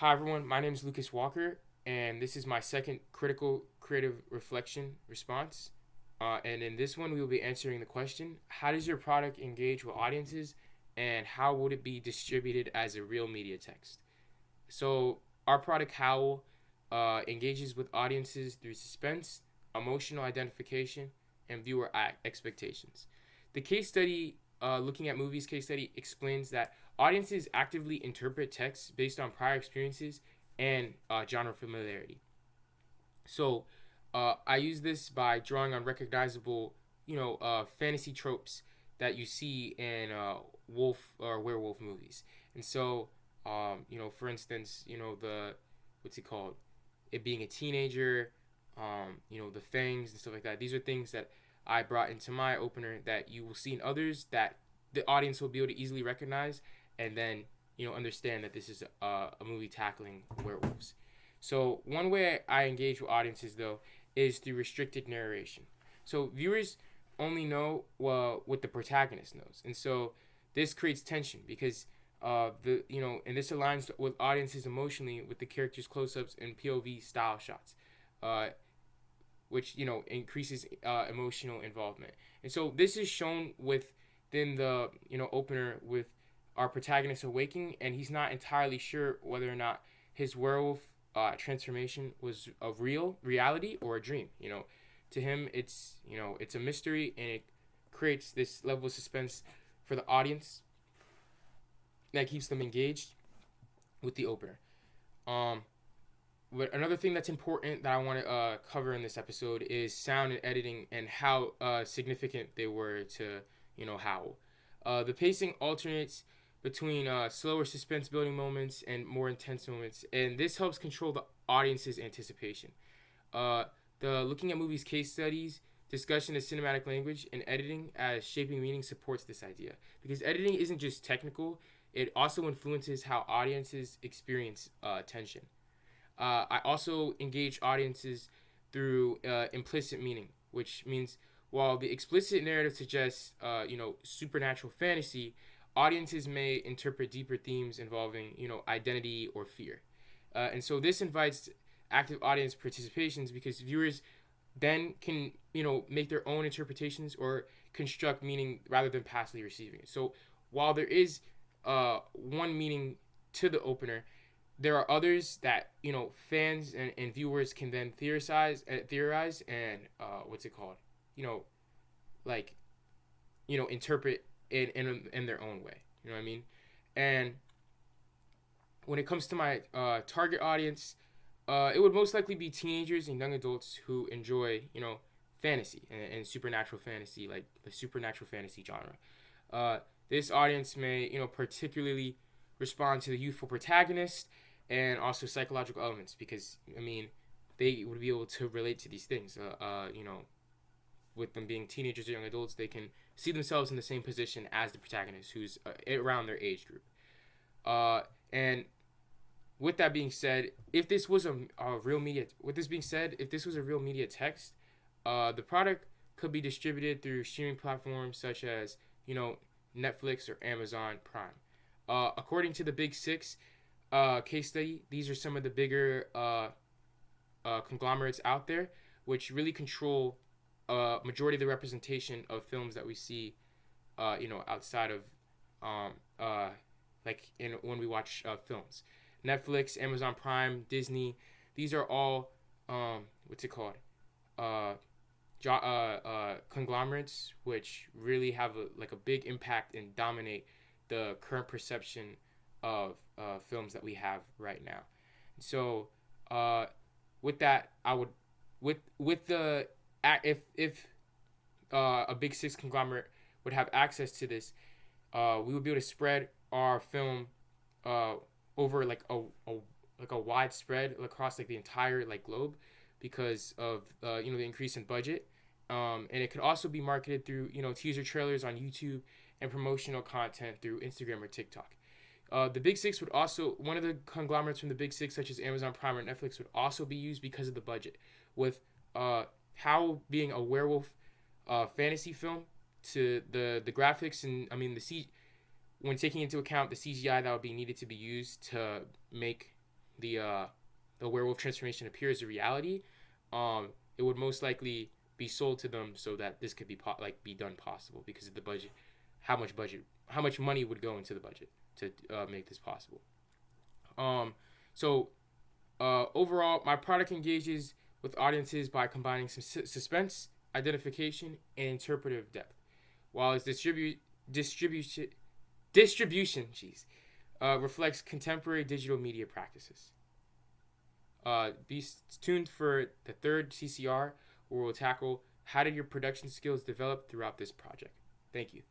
Hi everyone, my name is Lucas Walker, and this is my second critical creative reflection response. And in this one, we will be answering the question: how does your product engage with audiences, and how would it be distributed as a real media text? So, our product Howl engages with audiences through suspense, emotional identification, and viewer expectations. The case study, looking at movies case study, explains that audiences actively interpret texts based on prior experiences and genre familiarity. So, I use this by drawing on recognizable, fantasy tropes that you see in wolf or werewolf movies. And so, for instance, the what's it called? It being a teenager, the fangs and stuff like that. These are things that I brought into my opener that you will see in others that the audience will be able to easily recognize, and then understand that this is a movie tackling werewolves. So one way I engage with audiences though is through restricted narration. So viewers only know what the protagonist knows, and so this creates tension because and this aligns with audiences emotionally with the characters' close-ups and POV style shots, uh, which increases emotional involvement. And so this is shown within the opener with our protagonist awaking, and he's not entirely sure whether or not his werewolf transformation was a reality or a dream. To him, it's a mystery, and it creates this level of suspense for the audience that keeps them engaged with the opener. Um, but another thing that's important that I want to cover in this episode is sound and editing and how significant they were to Howl. The pacing alternates between slower suspense building moments and more intense moments, and this helps control the audience's anticipation. Uh, the looking at movies case studies, discussion of cinematic language, and editing as shaping meaning supports this idea because editing isn't just technical; it also influences how audiences experience tension. I also engage audiences through implicit meaning, which means while the explicit narrative suggests, supernatural fantasy, audiences may interpret deeper themes involving, identity or fear. And so this invites active audience participations because viewers then can, make their own interpretations or construct meaning rather than passively receiving it. So while there is one meaning to the opener, there are others that fans and viewers can then theorize and what's it called, you know, like interpret in their own way. You know what I mean? And when it comes to my target audience, it would most likely be teenagers and young adults who enjoy fantasy and supernatural fantasy, like the supernatural fantasy genre. This audience may particularly respond to the youthful protagonist and also psychological elements because they would be able to relate to these things. With them being teenagers or young adults, they can see themselves in the same position as the protagonist, who's around their age group. And with that being said, if this was a real media, with this being said, if this was a real media text, the product could be distributed through streaming platforms such as Netflix or Amazon Prime. According to the Big Six case study, these are some of the bigger conglomerates out there, which really control majority of the representation of films that we see, outside of, like when we watch films. Netflix, Amazon Prime, Disney, these are all, what's it called? Conglomerates, which really have a big impact and dominate the current perception of films that we have right now. So, with that, I would, with the if a big six conglomerate would have access to this, we would be able to spread our film over like a wide spread across like the entire globe because of the increase in budget, and it could also be marketed through teaser trailers on YouTube and promotional content through Instagram or TikTok. The Big Six would also, one of the conglomerates from the Big Six, such as Amazon Prime or Netflix, would also be used because of the budget. With Howl being a werewolf fantasy film, to the graphics and when taking into account the CGI that would be needed to be used to make the werewolf transformation appears a reality, it would most likely be sold to them so that this could be done possible because of the budget, how much money would go into the budget to make this possible. So overall, my product engages with audiences by combining some suspense, identification, and interpretive depth, while its distribution, jeez, reflects contemporary digital media practices. Be tuned for the third CCR, where we'll tackle how did your production skills develop throughout this project. Thank you.